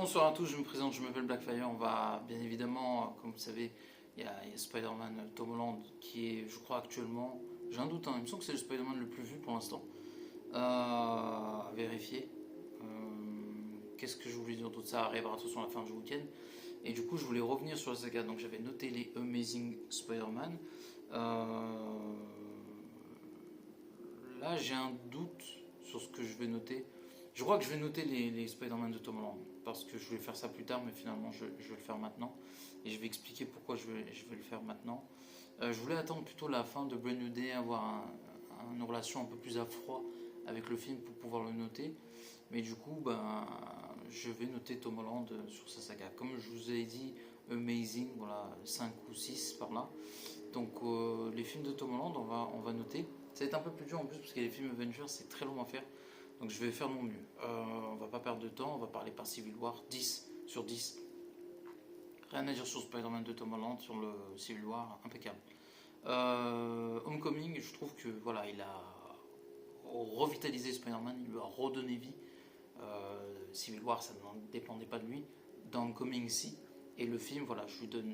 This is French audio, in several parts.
Bonsoir à tous, je me présente, je m'appelle Blackfire. On va bien évidemment, comme vous savez, il y a Spider-Man Tom Holland qui est, je crois actuellement, j'ai un doute, il me semble que c'est le Spider-Man le plus vu pour l'instant. À vérifier. Qu'est-ce que je voulais dire d'autre? Ça arrivera de toute façon à la fin du week-end. Et du coup, je voulais revenir sur la saga. Donc, j'avais noté les Amazing Spider-Man. Là, j'ai un doute sur ce que je vais noter. Je crois que je vais noter les Spider-Man de Tom Holland. Parce que je voulais faire ça plus tard, mais finalement, je vais le faire maintenant. Et je vais expliquer pourquoi je vais le faire maintenant. Je voulais attendre plutôt la fin de Brand New Day, avoir une relation un peu plus à froid avec le film pour pouvoir le noter. Mais du coup, je vais noter Tom Holland sur sa saga. Comme je vous ai dit, Amazing, voilà, 5 ou 6 par là. Donc les films de Tom Holland, on va noter. Ça va être un peu plus dur en plus parce que les films Avengers, c'est très long à faire. Donc je vais faire mon mieux. On va pas perdre de temps, on va parler par Civil War, 10 sur 10. Rien à dire sur Spider-Man de Tom Holland, sur le Civil War, impeccable. Homecoming, je trouve que voilà, il a revitalisé Spider-Man, il lui a redonné vie. Civil War, ça ne dépendait pas de lui. Dans Homecoming, si. Et le film, voilà, je lui donne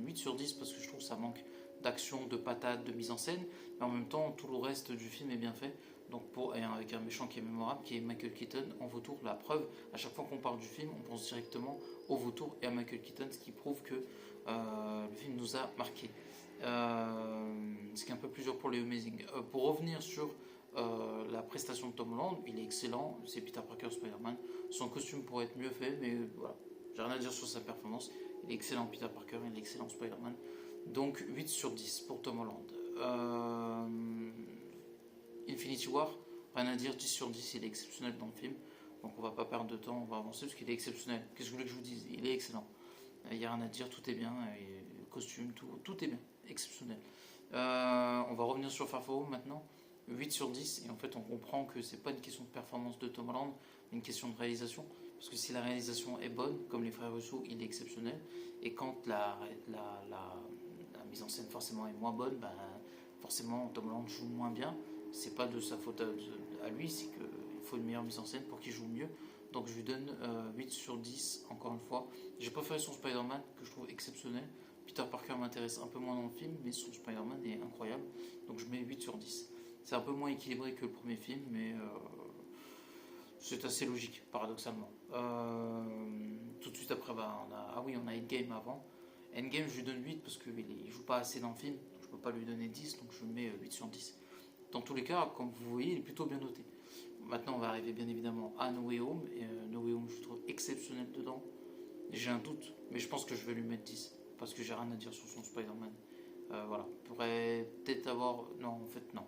8 sur 10 parce que je trouve que ça manque d'action, de patates, de mise en scène. Mais en même temps, tout le reste du film est bien fait. Donc avec un méchant qui est mémorable, qui est Michael Keaton en vautour. La preuve, à chaque fois qu'on parle du film, on pense directement au vautour et à Michael Keaton, ce qui prouve que le film nous a marqué. Ce qui est un peu plus dur pour les Amazing. Pour revenir sur la prestation de Tom Holland, il est excellent, c'est Peter Parker Spider-Man. Son costume pourrait être mieux fait, mais voilà, j'ai rien à dire sur sa performance. Il est excellent Peter Parker, il est excellent Spider-Man. Donc 8 sur 10 pour Tom Holland. Infinity War, rien à dire, 10 sur 10, il est exceptionnel dans le film. Donc on va pas perdre de temps, on va avancer parce qu'il est exceptionnel. Qu'est-ce que vous voulez que je vous dise? Il est excellent. Il n'y a rien à dire, tout est bien, le costume, tout est bien, exceptionnel. On va revenir sur Far From Home maintenant. 8 sur 10, et en fait on comprend que c'est pas une question de performance de Tom Holland, mais une question de réalisation. Parce que si la réalisation est bonne, comme les frères Russo, il est exceptionnel. Et quand la mise en scène forcément est moins bonne, forcément Tom Holland joue moins bien. C'est pas de sa faute à lui, c'est qu'il faut une meilleure mise en scène pour qu'il joue mieux. Donc je lui donne 8 sur 10, encore une fois. J'ai préféré son Spider-Man, que je trouve exceptionnel. Peter Parker m'intéresse un peu moins dans le film, mais son Spider-Man est incroyable. Donc je mets 8 sur 10. C'est un peu moins équilibré que le premier film, mais c'est assez logique, paradoxalement. Tout de suite après, on a Endgame avant. Endgame, je lui donne 8 parce qu'il ne joue pas assez dans le film. Donc je ne peux pas lui donner 10, donc je mets 8 sur 10. Dans tous les cas, comme vous voyez, il est plutôt bien noté. Maintenant, on va arriver bien évidemment à No Way Home. Et No Way Home, je le trouve exceptionnel dedans. J'ai un doute, mais je pense que je vais lui mettre 10. Parce que j'ai rien à dire sur son Spider-Man. Voilà. Pourrait peut-être avoir. Non, en fait, non.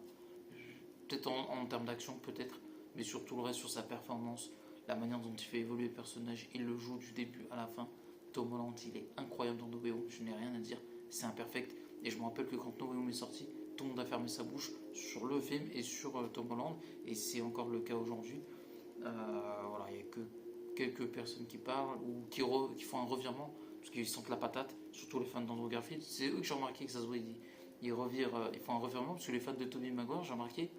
Peut-être en termes d'action, peut-être. Mais surtout le reste, sur sa performance, la manière dont il fait évoluer le personnage, il le joue du début à la fin. Tom Holland, il est incroyable dans No Way Home. Je n'ai rien à dire. C'est imperfect. Et je me rappelle que quand No Way Home est sorti, tout le monde a fermé sa bouche sur le film et sur Tom Holland. Et c'est encore le cas aujourd'hui. Voilà, il n'y a que quelques personnes qui parlent ou qui font un revirement parce qu'ils sentent la patate, surtout les fans d'Andrew Garfield. C'est eux que j'ai remarqué que ça se voit, ils font un revirement parce que les fans de Tobey Maguire, j'ai remarqué,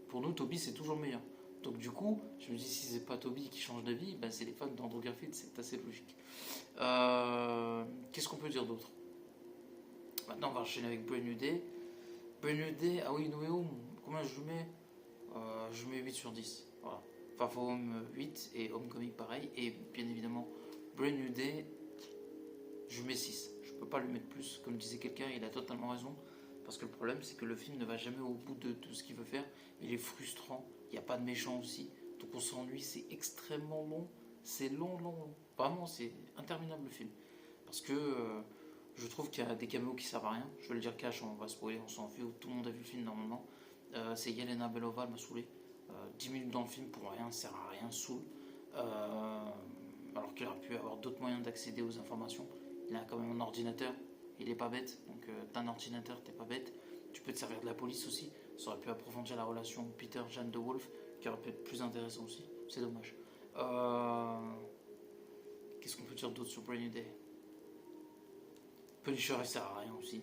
pour nous, Tobey c'est toujours le meilleur. Donc du coup, je me dis si c'est pas Tobey qui change d'avis, c'est les fans d'Andrew Garfield, c'est assez logique. Qu'est-ce qu'on peut dire d'autre? Maintenant, on va enchaîner avec Brand New Day. Brand New Day, ah oui, No Way Home, combien je lui mets? Je mets 8 sur 10. Voilà. Far From Home 8 et Homecoming pareil. Et bien évidemment, Brand New Day, je mets 6. Je peux pas lui mettre plus. Comme disait quelqu'un, il a totalement raison. Parce que le problème, c'est que le film ne va jamais au bout de tout ce qu'il veut faire. Il est frustrant. Il n'y a pas de méchant aussi. Donc on s'ennuie. C'est extrêmement long. C'est long. Vraiment, c'est interminable le film. Parce que je trouve qu'il y a des caméos qui servent à rien. Je vais le dire cash, on va spoiler, on s'en fout. Tout le monde a vu le film normalement. C'est Yelena Belova, elle m'a saoulé. 10 minutes dans le film pour rien, ça sert à rien, saoul. Alors qu'il aurait pu avoir d'autres moyens d'accéder aux informations. Il a quand même un ordinateur, il est pas bête. Donc t'as un ordinateur, t'es pas bête. Tu peux te servir de la police aussi. Ça aurait pu approfondir la relation Peter-Jeanne de Wolf, qui aurait pu être plus intéressant aussi. C'est dommage. Qu'est-ce qu'on peut dire d'autre sur Brand New Day? Punisher, il sert à rien aussi.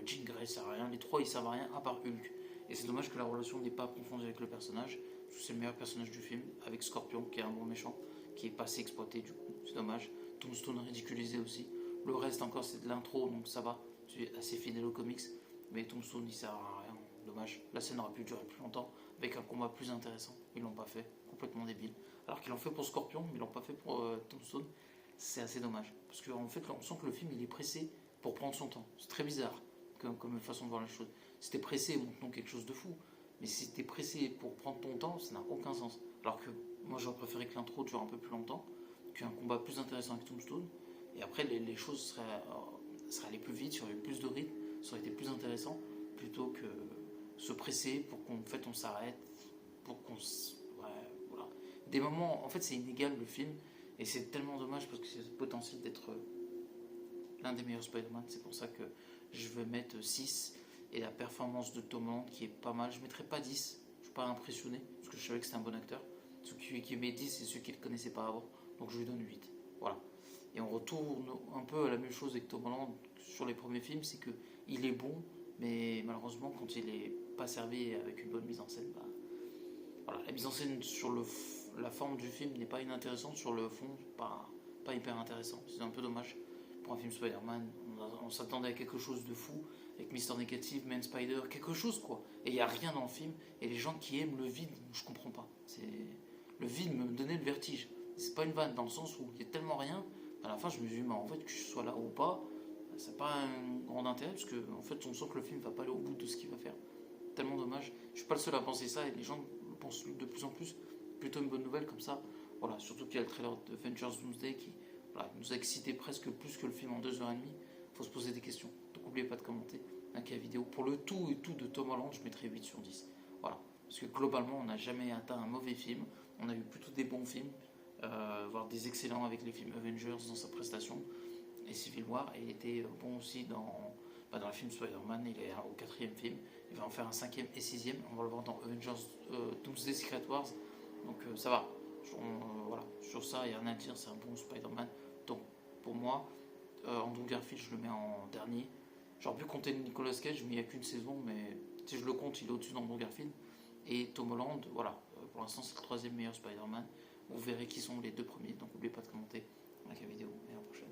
Jean Grey, il sert à rien. Les trois, ils servent à rien, à part Hulk. Et c'est dommage que la relation n'ait pas approfondie avec le personnage. Parce que c'est le meilleur personnage du film, avec Scorpion, qui est un bon méchant. qui est pas assez exploité du coup, c'est dommage. Tombstone ridiculisé aussi. Le reste encore c'est de l'intro, donc ça va, c'est assez fidèle aux comics. Mais Tombstone il sert à rien, dommage. La scène aurait pu durer plus longtemps, avec un combat plus intéressant. Ils l'ont pas fait, complètement débile. Alors qu'ils l'ont fait pour Scorpion, mais ils l'ont pas fait pour Tombstone. C'est assez dommage. Parce qu'en fait, on sent que le film il est pressé pour prendre son temps. C'est très bizarre comme façon de voir les choses. Si t'es pressé, montre-nous quelque chose de fou. Mais si t'es pressé pour prendre ton temps, ça n'a aucun sens. Alors que moi j'aurais préféré que l'intro dure un peu plus longtemps, qu'un combat plus intéressant avec Tombstone. Et après les choses seraient allées plus vite, il y aurait eu plus de rythme, ça aurait été plus intéressant, plutôt que se presser pour qu'en fait on s'arrête, pour qu'on ouais, voilà. Des moments, en fait c'est inégal le film, et c'est tellement dommage parce que c'est le potentiel d'être l'un des meilleurs Spider-Man, c'est pour ça que je vais mettre 6, et la performance de Tom Holland qui est pas mal, je mettrai pas 10, je suis pas impressionné, parce que je savais que c'était un bon acteur. Ceux qui met 10, c'est ceux qui ne le connaissaient pas avant, donc je lui donne 8. Voilà. Et on retourne un peu à la même chose avec Tom Holland sur les premiers films, c'est qu'il est bon, mais malheureusement quand il n'est pas servi avec une bonne mise en scène, bah, voilà. La mise en scène sur la forme du film n'est pas inintéressante, sur le fond, pas hyper intéressant. C'est un peu dommage pour un film Spider-Man. On s'attendait à quelque chose de fou, avec Mister Negative, Man Spider, quelque chose quoi. Et il n'y a rien dans le film, et les gens qui aiment le vide, je comprends pas. Le vide me donnait le vertige. C'est pas une vanne, dans le sens où il y a tellement rien, à la fin je me suis dit, en fait, que je sois là ou pas, ça n'a pas un grand intérêt, parce que en fait, on sent que le film va pas aller au bout de ce qu'il va faire. Tellement dommage. Je suis pas le seul à penser ça, et les gens le pensent de plus en plus. Plutôt une bonne nouvelle comme ça. Voilà, surtout qu'il y a le trailer de Avengers Doomsday qui nous a excité presque plus que le film en 2h30. Il faut se poser des questions. Donc n'oubliez pas de commenter, liker la vidéo. Pour le tout et tout de Tom Holland, je mettrai 8 sur 10. Voilà. Parce que globalement, on n'a jamais atteint un mauvais film. On a eu plutôt des bons films, voire des excellents avec les films Avengers dans sa prestation. Et Civil War, et il était bon aussi dans le film Spider-Man. Il est au 4e film. Il va en faire un 5e et 6e. On va le voir dans Avengers Doomsday Secret Wars. Donc ça va. Voilà. Sur ça, il n'y a rien à dire. C'est un bon Spider-Man. Donc pour moi, Andrew Garfield, je le mets en dernier. J'aurais pu compter Nicolas Cage, mais il n'y a qu'une saison. Mais si je le compte, il est au-dessus d'Andrew Garfield. Et Tom Holland, voilà. Pour l'instant, c'est le 3e meilleur Spider-Man. Vous verrez qui sont les 2 premiers. Donc n'oubliez pas de commenter. Like la vidéo et à la prochaine.